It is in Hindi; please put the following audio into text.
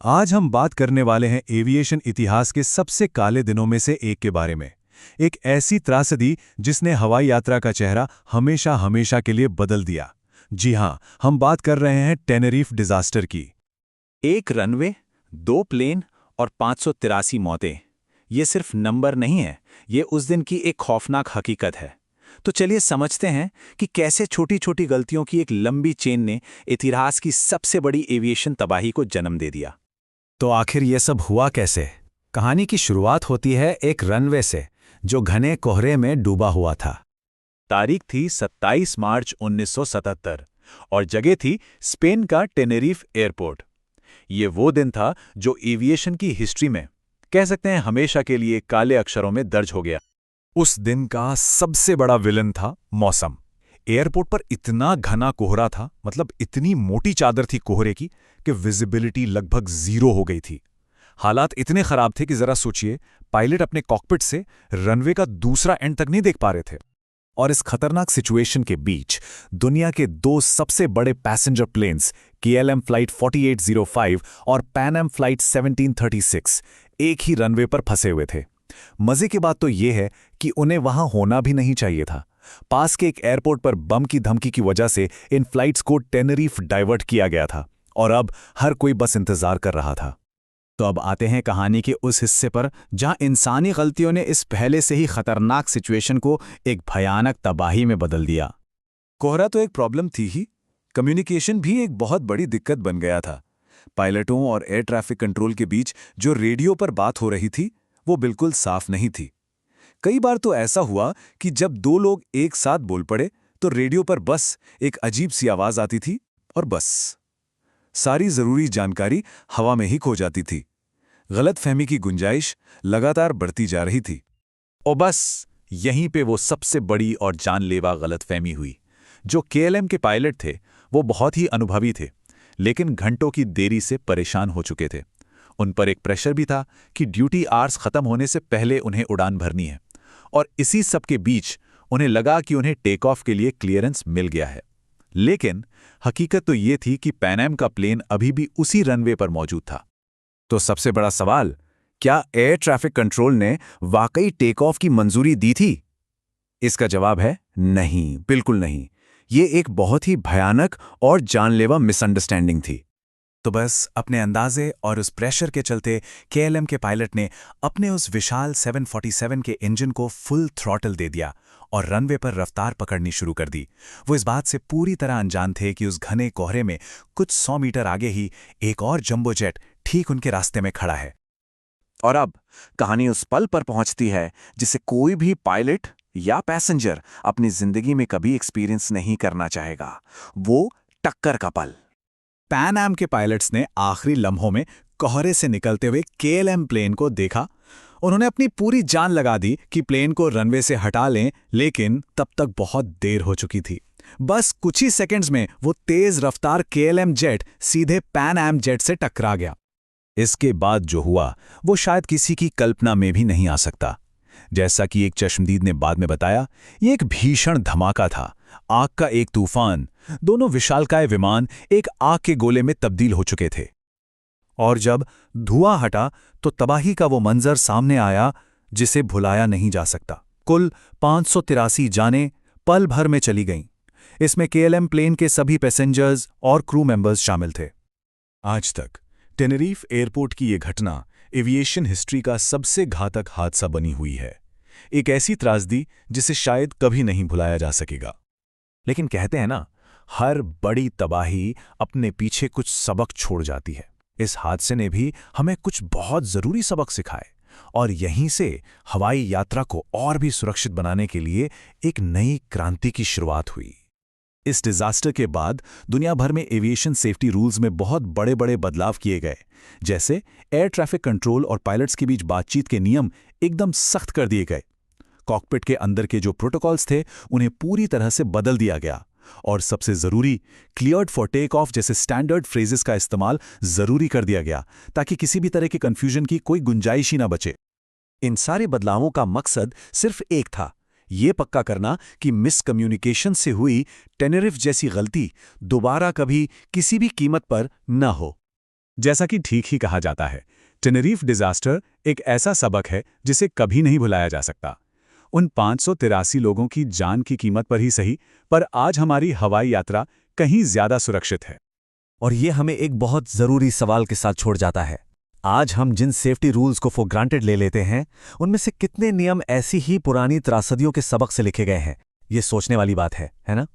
आज हम बात करने वाले हैं एविएशन इतिहास के सबसे काले दिनों में से एक के बारे में। एक ऐसी त्रासदी जिसने हवाई यात्रा का चेहरा हमेशा हमेशा के लिए बदल दिया। जी हां, हम बात कर रहे हैं टेनेरिफ डिजास्टर की। एक रनवे, 2 प्लेन और 583 मौतें। ये सिर्फ नंबर नहीं है, ये उस दिन की एक खौफनाक हकीकत है। तो चलिए समझते हैं कि कैसे छोटी छोटी गलतियों की एक लंबी चेन ने इतिहास की सबसे बड़ी एविएशन तबाही को जन्म दे दिया। तो आखिर ये सब हुआ कैसे? कहानी की शुरुआत होती है एक रनवे से जो घने कोहरे में डूबा हुआ था। तारीख थी 27 मार्च 1977 और जगह थी स्पेन का टेनेरिफ एयरपोर्ट। ये वो दिन था जो एविएशन की हिस्ट्री में, कह सकते हैं, हमेशा के लिए काले अक्षरों में दर्ज हो गया। उस दिन का सबसे बड़ा विलन था मौसम। एयरपोर्ट पर इतना घना कोहरा था, मतलब इतनी मोटी चादर थी कोहरे की कि विजिबिलिटी लगभग जीरो हो गई थी। हालात इतने खराब थे कि जरा सोचिए, पायलट अपने कॉकपिट से रनवे का दूसरा एंड तक नहीं देख पा रहे थे। और इस खतरनाक सिचुएशन के बीच दुनिया के दो सबसे बड़े पैसेंजर प्लेन्स KLM फ्लाइट 4805 और पैन एम फ्लाइट 1736 एक ही रनवे पर फंसे हुए थे। मजे की बात तो यह है कि उन्हें वहां होना भी नहीं चाहिए था। पास के एक एयरपोर्ट पर बम की धमकी की वजह से इन फ्लाइट्स को टेनेरिफ डाइवर्ट किया गया था और अब हर कोई बस इंतजार कर रहा था। तो अब आते हैं कहानी के उस हिस्से पर जहां इंसानी गलतियों ने इस पहले से ही खतरनाक सिचुएशन को एक भयानक तबाही में बदल दिया। कोहरा तो एक प्रॉब्लम थी ही, कम्युनिकेशन भी एक बहुत बड़ी दिक्कत बन गया था। पायलटों और एयर ट्रैफिक कंट्रोल के बीच जो रेडियो पर बात हो रही थी वो बिल्कुल साफ नहीं थी। कई बार तो ऐसा हुआ कि जब दो लोग एक साथ बोल पड़े तो रेडियो पर बस एक अजीब सी आवाज आती थी और बस सारी जरूरी जानकारी हवा में ही खो जाती थी। गलतफहमी की गुंजाइश लगातार बढ़ती जा रही थी। और बस यहीं पे वो सबसे बड़ी और जानलेवा गलतफहमी हुई। जो KLM के पायलट थे वो बहुत ही अनुभवी थे, लेकिन घंटों की देरी से परेशान हो चुके थे। उन पर एक प्रेशर भी था कि ड्यूटी आवर्स खत्म होने से पहले उन्हें उड़ान भरनी है, और इसी सब के बीच उन्हें लगा कि उन्हें टेक ऑफ के लिए क्लियरेंस मिल गया है। लेकिन हकीकत तो ये थी कि पैन एम का प्लेन अभी भी उसी रनवे पर मौजूद था। तो सबसे बड़ा सवाल, क्या एयर ट्रैफिक कंट्रोल ने वाकई टेक ऑफ की मंजूरी दी थी? इसका जवाब है नहीं, बिल्कुल नहीं। ये एक बहुत ही भयानक और जानलेवा मिसअंडरस्टैंडिंग थी। तो बस अपने अंदाजे और उस प्रेशर के चलते KLM के पायलट ने अपने उस विशाल 747 के इंजन को फुल थ्रॉटल दे दिया और रनवे पर रफ्तार पकड़नी शुरू कर दी। वो इस बात से पूरी तरह अनजान थे कि उस घने कोहरे में कुछ 100 मीटर आगे ही एक और जंबो जेट ठीक उनके रास्ते में खड़ा है। और अब कहानी उस पल पर पहुंचती है जिसे कोई भी पायलट या पैसेंजर अपनी जिंदगी में कभी एक्सपीरियंस नहीं करना चाहेगा। वो टक्कर का पल। पैन एम के पायलट्स ने आखिरी लम्हों में कोहरे से निकलते हुए KLM प्लेन को देखा। उन्होंने अपनी पूरी जान लगा दी कि प्लेन को रनवे से हटा लें, लेकिन तब तक बहुत देर हो चुकी थी। बस कुछ ही सेकंड्स में वो तेज रफ्तार KLM जेट सीधे पैन एम जेट से टकरा गया। इसके बाद जो हुआ वो शायद किसी की कल्पना में भी नहीं आ सकता। जैसा कि एक चश्मदीद ने बाद में बताया, ये एक भीषण धमाका था, आग का एक तूफान। दोनों विशालकाय विमान एक आग के गोले में तब्दील हो चुके थे। और जब धुआं हटा तो तबाही का वो मंजर सामने आया जिसे भुलाया नहीं जा सकता। कुल 583 जानें पल भर में चली गईं। इसमें KLM प्लेन के सभी पैसेंजर्स और क्रू मेंबर्स शामिल थे। आज तक टेनेरिफ एयरपोर्ट की ये घटना एविएशन हिस्ट्री का सबसे घातक हादसा बनी हुई है। एक ऐसी त्रासदी जिसे शायद कभी नहीं भुलाया जा सकेगा। लेकिन कहते हैं ना, हर बड़ी तबाही अपने पीछे कुछ सबक छोड़ जाती है। इस हादसे ने भी हमें कुछ बहुत जरूरी सबक सिखाए, और यहीं से हवाई यात्रा को और भी सुरक्षित बनाने के लिए एक नई क्रांति की शुरुआत हुई। इस डिजास्टर के बाद दुनिया भर में एविएशन सेफ्टी रूल्स में बहुत बड़े बड़े बदलाव किए गए। जैसे एयर ट्रैफिक कंट्रोल और पायलट्स के बीच बातचीत के नियम एकदम सख्त कर दिए गए। कॉकपिट के अंदर के जो प्रोटोकॉल्स थे उन्हें पूरी तरह से बदल दिया गया, और सबसे जरूरी, क्लियर्ड फॉर टेक ऑफ जैसे स्टैंडर्ड फ्रेजेस का इस्तेमाल जरूरी कर दिया गया, ताकि किसी भी तरह के कंफ्यूजन की कोई गुंजाइश ही ना बचे। इन सारे बदलावों का मकसद सिर्फ एक था, ये पक्का करना कि मिसकम्युनिकेशन से हुई टेनेरिफ जैसी गलती दोबारा कभी किसी भी कीमत पर न हो। जैसा कि ठीक ही कहा जाता है, टेनेरिफ डिजास्टर एक ऐसा सबक है जिसे कभी नहीं भुलाया जा सकता। उन 583 लोगों की जान की कीमत पर ही सही, पर आज हमारी हवाई यात्रा कहीं ज्यादा सुरक्षित है। और ये हमें एक बहुत ज़रूरी सवाल के साथ छोड़ जाता है। आज हम जिन सेफ्टी रूल्स को फॉर ग्रांटेड ले लेते हैं, उनमें से कितने नियम ऐसी ही पुरानी त्रासदियों के सबक से लिखे गए हैं? ये सोचने वाली बात है ना?